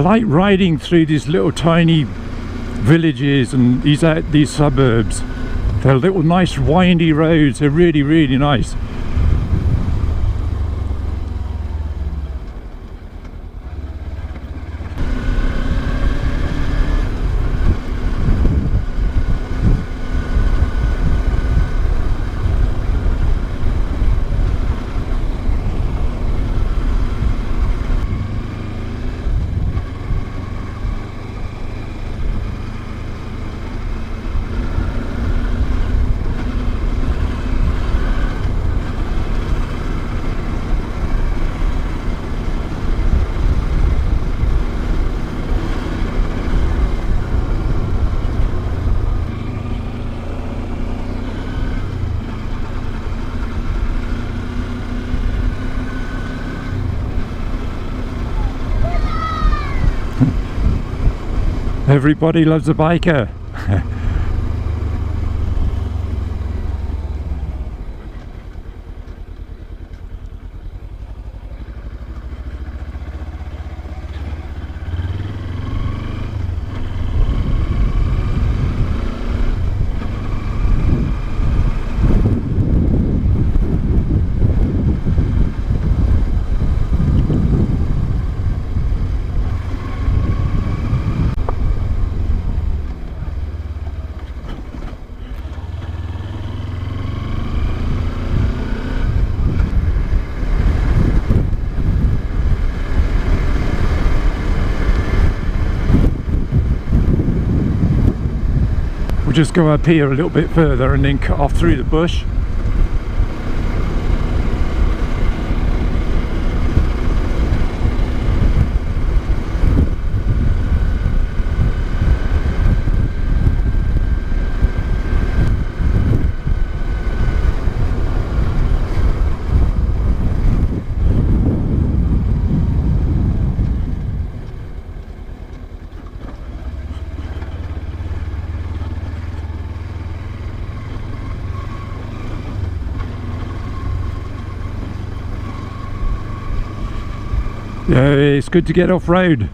like riding through these little tiny villages and these suburbs. They're little nice windy roads. They're really, really nice. Everybody loves a biker. We'll just go up here a little bit further and then cut off through the bush. Yeah, it's good to get off-road.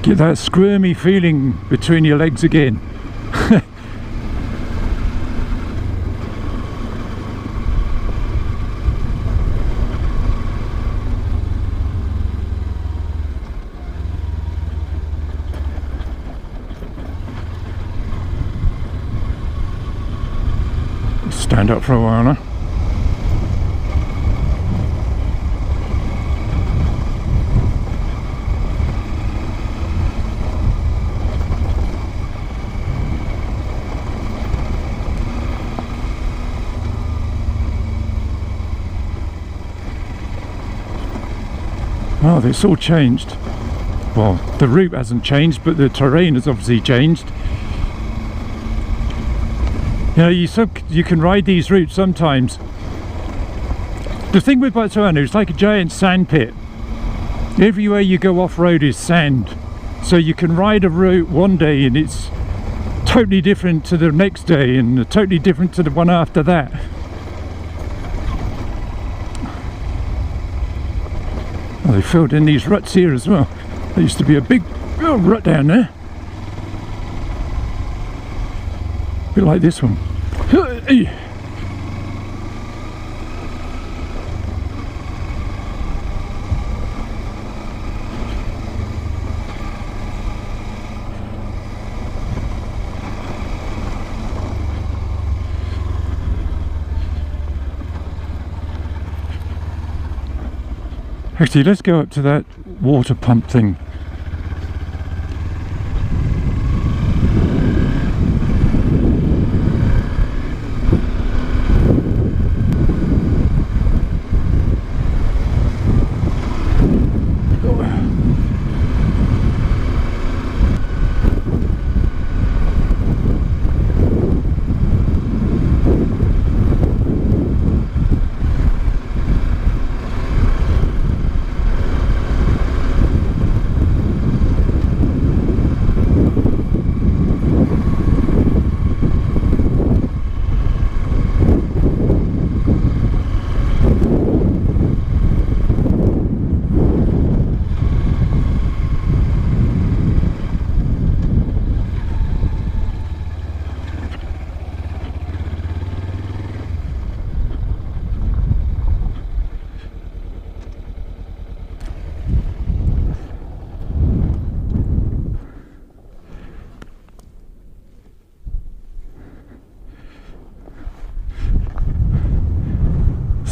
Get that squirmy feeling between your legs again. Stand up for a while now. Oh, it's all changed. Well, the route hasn't changed, but the terrain has obviously changed. You know, you can ride these routes sometimes. The thing with Botswana, it's like a giant sand pit. Everywhere you go off-road is sand. So you can ride a route one day and it's totally different to the next day and totally different to the one after that. Oh, they filled in these ruts here as well. There used to be a big rut down there. A bit like this one. Actually, let's go up to that water pump thing.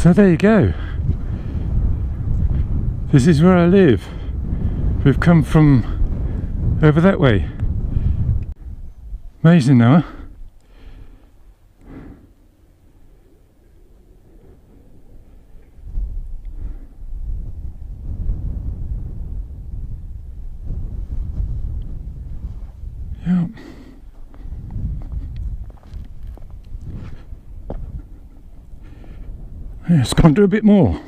So there you go. This is where I live. We've come from over that way. Amazing though, huh? Yeah. Let's go and do a bit more.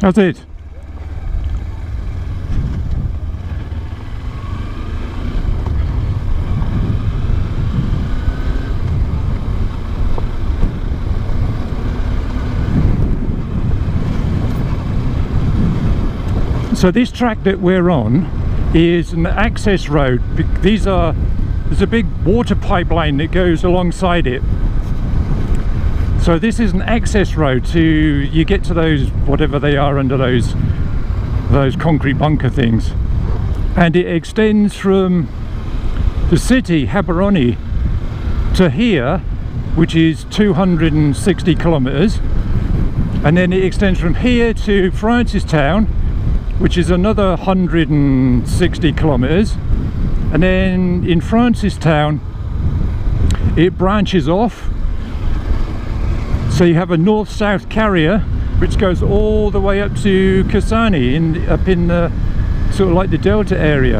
That's it. So this track that we're on is an access road. There's a big water pipeline that goes alongside it. So this is an access road to, you get to those, whatever they are under those concrete bunker things. And it extends from the city, Gaborone, to here, which is 260 kilometers. And then it extends from here to Francistown, which is another 160 kilometers. And then in Francistown, it branches off. So you have a north-south carrier which goes all the way up to Kawasaki, up in the sort of like the Delta area.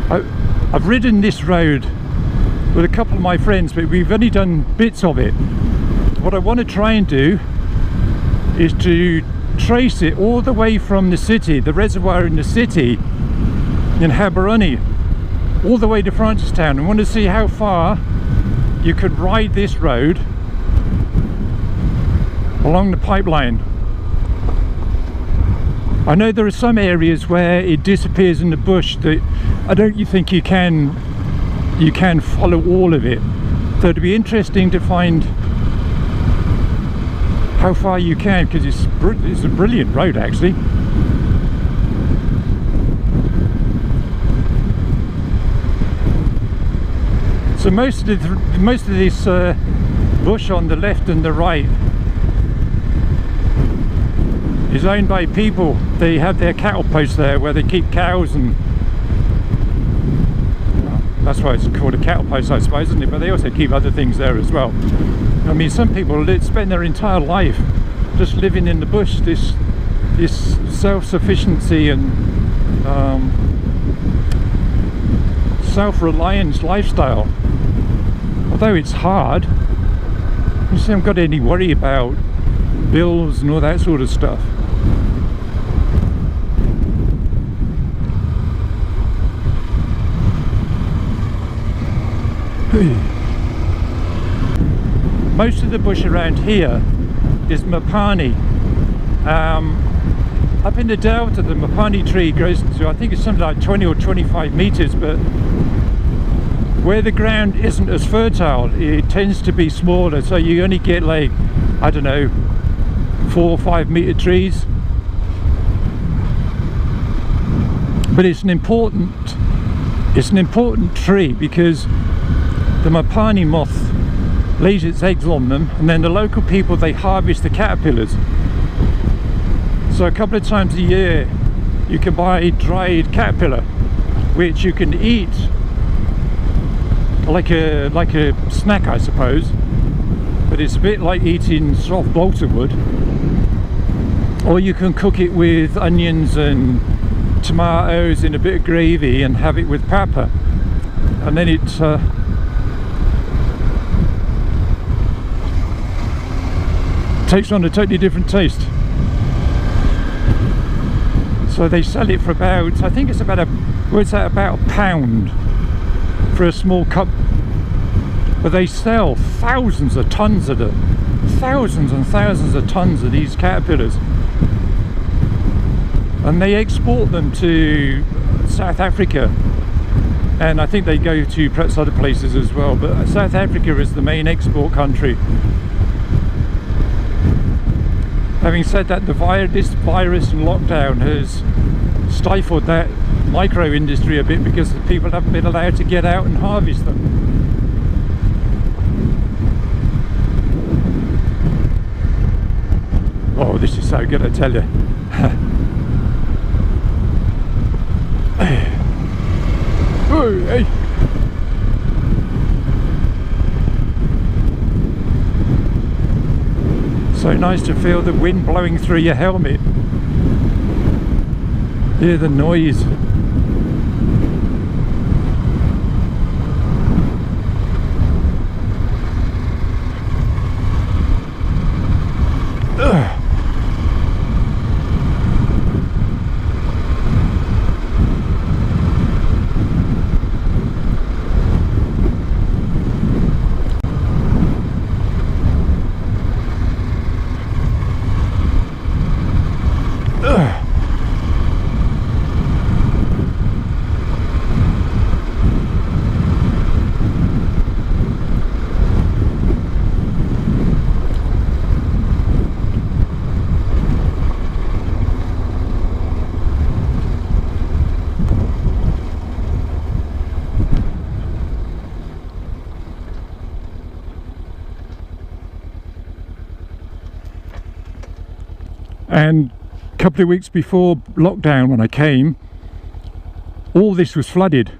I've ridden this road with a couple of my friends, but we've only done bits of it. What I want to try and do is to trace it all the way from the city, the reservoir in the city in Gaborone, all the way to Francistown. I want to see how far you could ride this road along the pipeline. I know there are some areas where it disappears in the bush that I don't think you can follow all of it. So it'd be interesting to find how far you can, because it's a brilliant road actually. So most of this bush on the left and the right is owned by people. They have their cattle posts there where they keep cows, and well, that's why it's called a cattle post, I suppose, isn't it? But they also keep other things there as well. I mean, some people spend their entire life just living in the bush, this self-sufficiency and self-reliance lifestyle. Although it's hard, you see, I haven't got any worry about bills and all that sort of stuff. Most of the bush around here is Mapani. Up in the delta, the Mapani tree grows to, I think it's something like 20 or 25 meters, but where the ground isn't as fertile, it tends to be smaller, so you only get like, I don't know, 4 or 5 meter trees. But it's an important tree because the Mapani moth lays its eggs on them, and then the local people, they harvest the caterpillars. So a couple of times a year you can buy dried caterpillar, which you can eat like a snack, I suppose, but it's a bit like eating soft balsa wood. Or you can cook it with onions and tomatoes in a bit of gravy and have it with pepper, and then it takes on a totally different taste. So they sell it for about, I think it's about what's that, about £1 for a small cup, but they sell thousands of tons of them, thousands and thousands of tons of these caterpillars. and they export them to South Africa, and I think they go to perhaps other places as well, but South Africa is the main export country. Having said that, this virus and lockdown has stifled that micro industry a bit because the people haven't been allowed to get out and harvest them. Oh, this is so good, I tell you. Oh, hey. So nice to feel the wind blowing through your helmet. Hear the noise. Ugh. And a couple of weeks before lockdown, when I came, all this was flooded.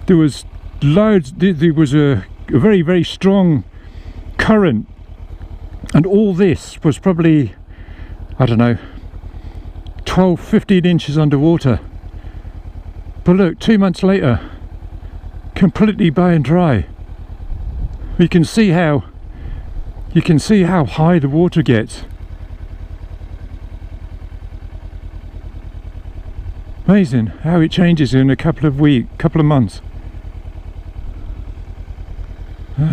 There was loads, there was a very, very strong current, and all this was probably, I don't know, 12, 15 inches underwater. But look, 2 months later, completely bone dry. You can see how high the water gets. Amazing how it changes in a couple of months. You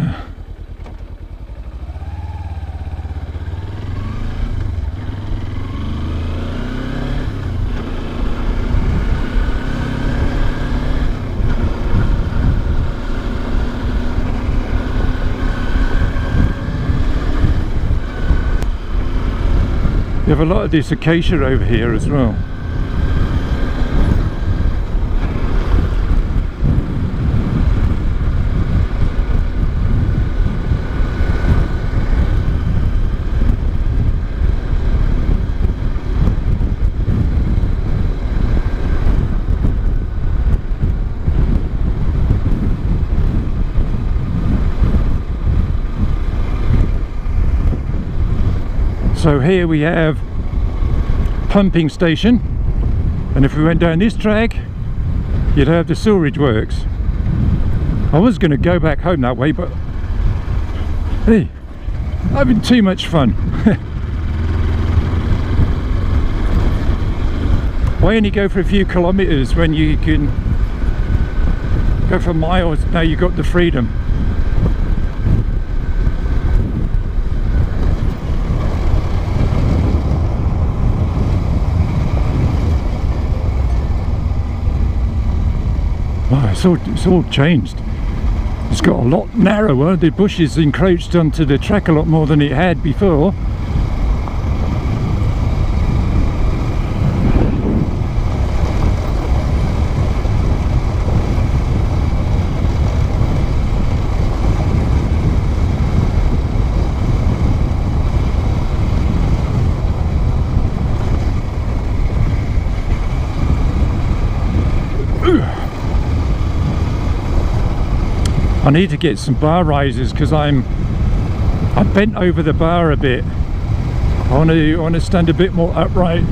have a lot of this acacia over here as well. So here we have pumping station, and if we went down this track you'd have the sewage works. I was going to go back home that way, but hey, having too much fun. Why only go for a few kilometers when you can go for miles? Now you've got the freedom. Oh, it's all changed. It's got a lot narrower. The bushes encroached onto the track a lot more than it had before. I need to get some bar risers because I'm bent over the bar a bit. I want to stand a bit more upright.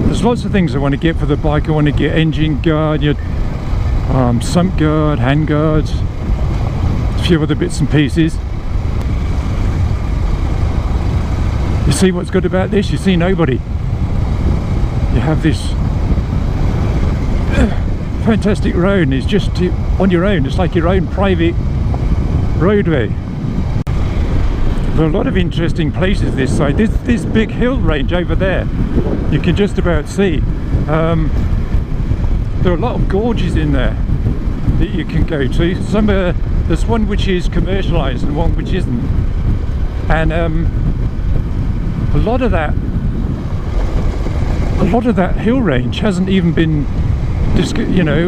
There's lots of things I want to get for the bike. I want to get engine guard, sump guard, hand guards, a few other bits and pieces. You see what's good about this? You see nobody. You have this fantastic road, and it's just on your own. It's like your own private roadway. There are a lot of interesting places this side. This big hill range over there, you can just about see. There are a lot of gorges in there that you can go to. There's one which is commercialized and one which isn't. And a lot of that hill range hasn't even been,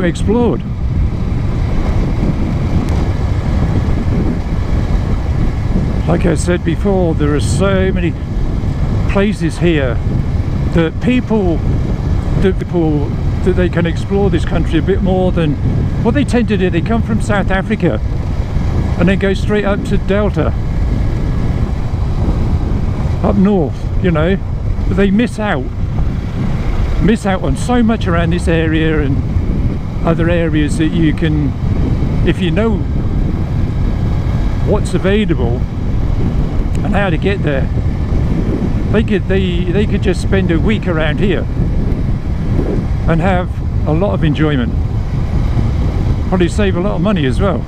explored. Like I said before, there are so many places here that that they can explore this country a bit more than what they tend to do. They come from South Africa and then go straight up to Delta, up north, but they miss out on so much around this area and other areas that you can, if you know what's available and how to get there, they could just spend a week around here and have a lot of enjoyment. Probably save a lot of money as well.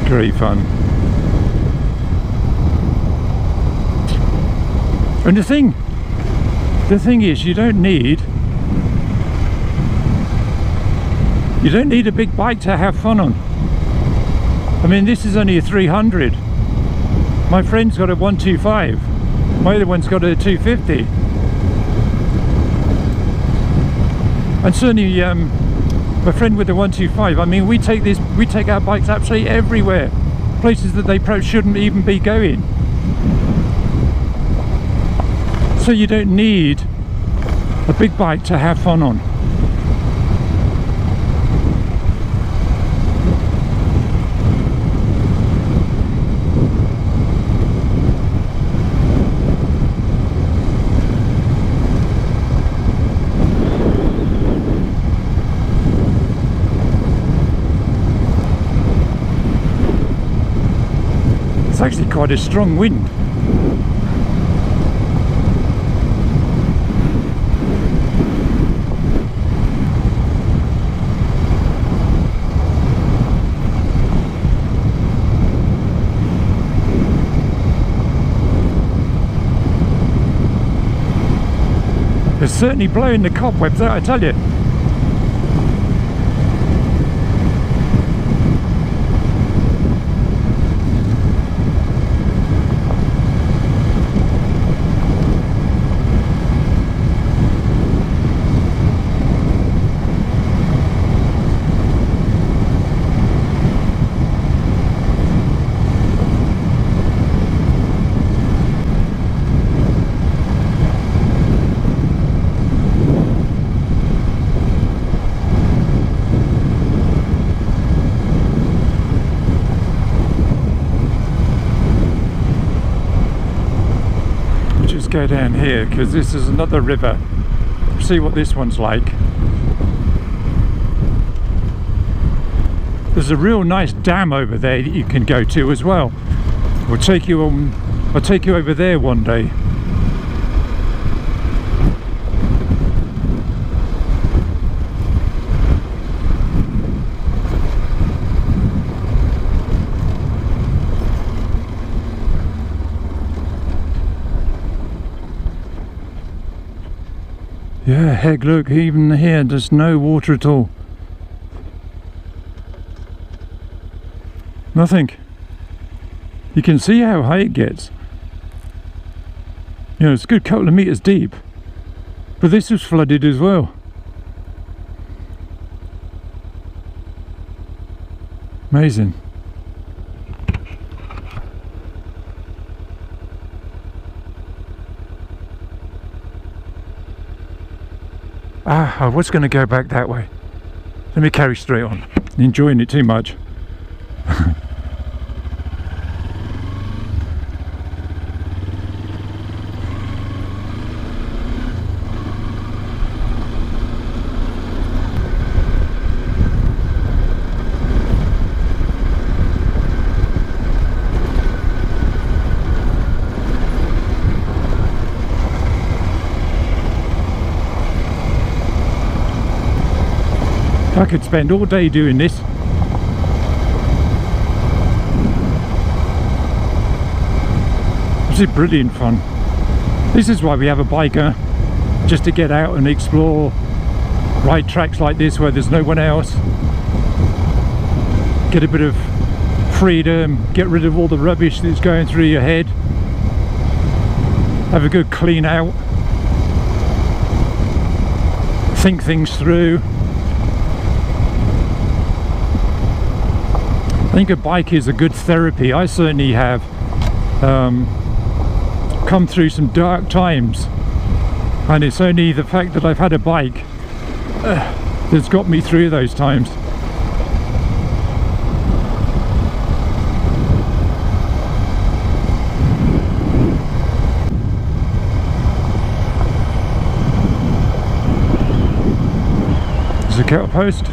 Great fun. And the thing is, you don't need a big bike to have fun on. I mean, this is only a 300. My friend's got a 125. My other one's got a 250. And certainly my friend with the 125, I mean, we take our bikes absolutely everywhere, places that they probably shouldn't even be going. So you don't need a big bike to have fun on. It's actually quite a strong wind. It's certainly blowing the cobwebs out, I tell you. Go down here because this is another river. See what this one's like. There's a real nice dam over there that you can go to as well. I'll take you over there one day. Yeah, heck, look, even here there's no water at all. Nothing. You can see how high it gets. You know, it's a good couple of meters deep. But this was flooded as well. Amazing. I was going to go back that way. Let me carry straight on. Enjoying it too much. I could spend all day doing this. This is brilliant fun. This is why we have a biker, just to get out and explore, ride tracks like this where there's no one else, get a bit of freedom, get rid of all the rubbish that's going through your head, have a good clean out, think things through. I think a bike is a good therapy. I certainly have come through some dark times, and it's only the fact that I've had a bike that's got me through those times. There's a kettle post.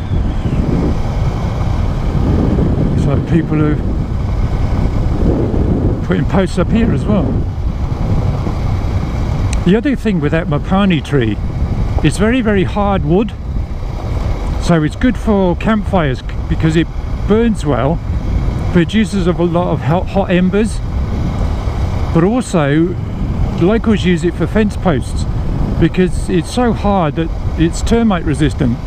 So people are putting posts up here as well. The other thing with that mapani tree, it's very, very hard wood, so it's good for campfires because it burns well, produces a lot of hot embers, but also locals use it for fence posts because it's so hard that it's termite resistant.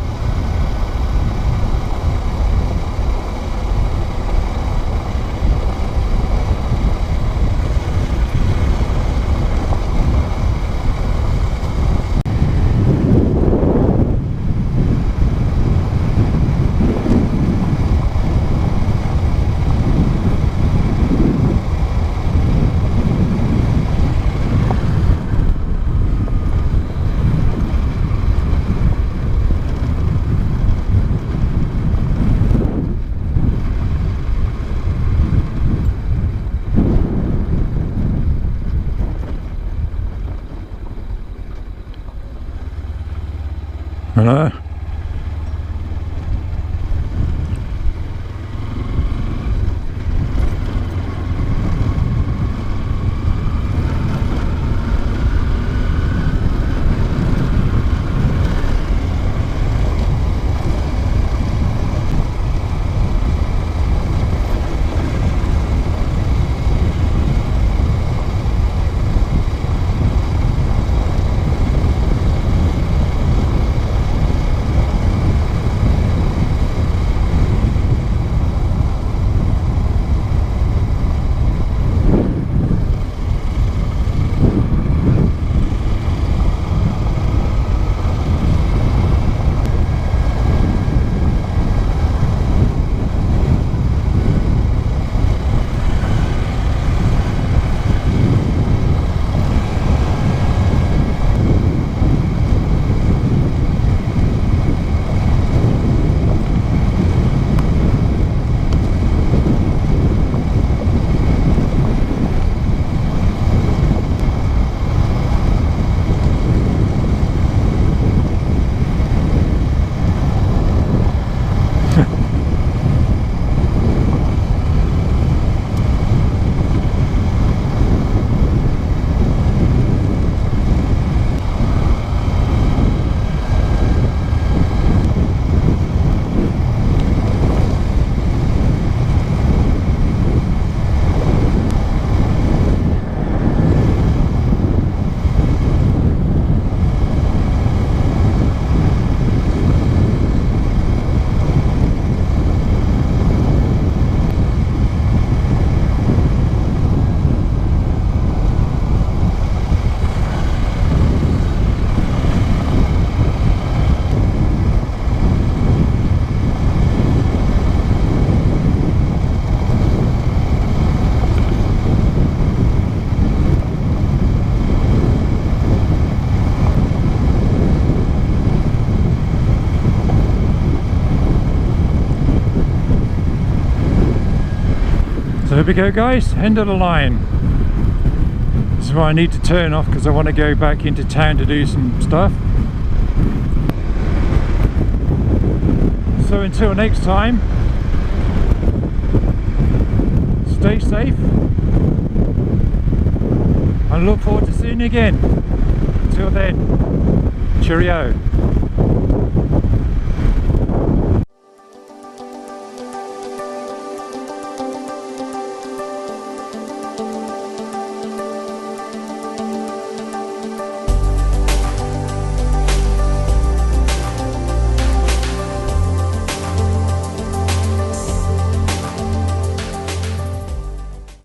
Hello. So here we go guys, end of the line. This is where I need to turn off because I want to go back into town to do some stuff. So until next time, stay safe and look forward to seeing you again. Until then, cheerio.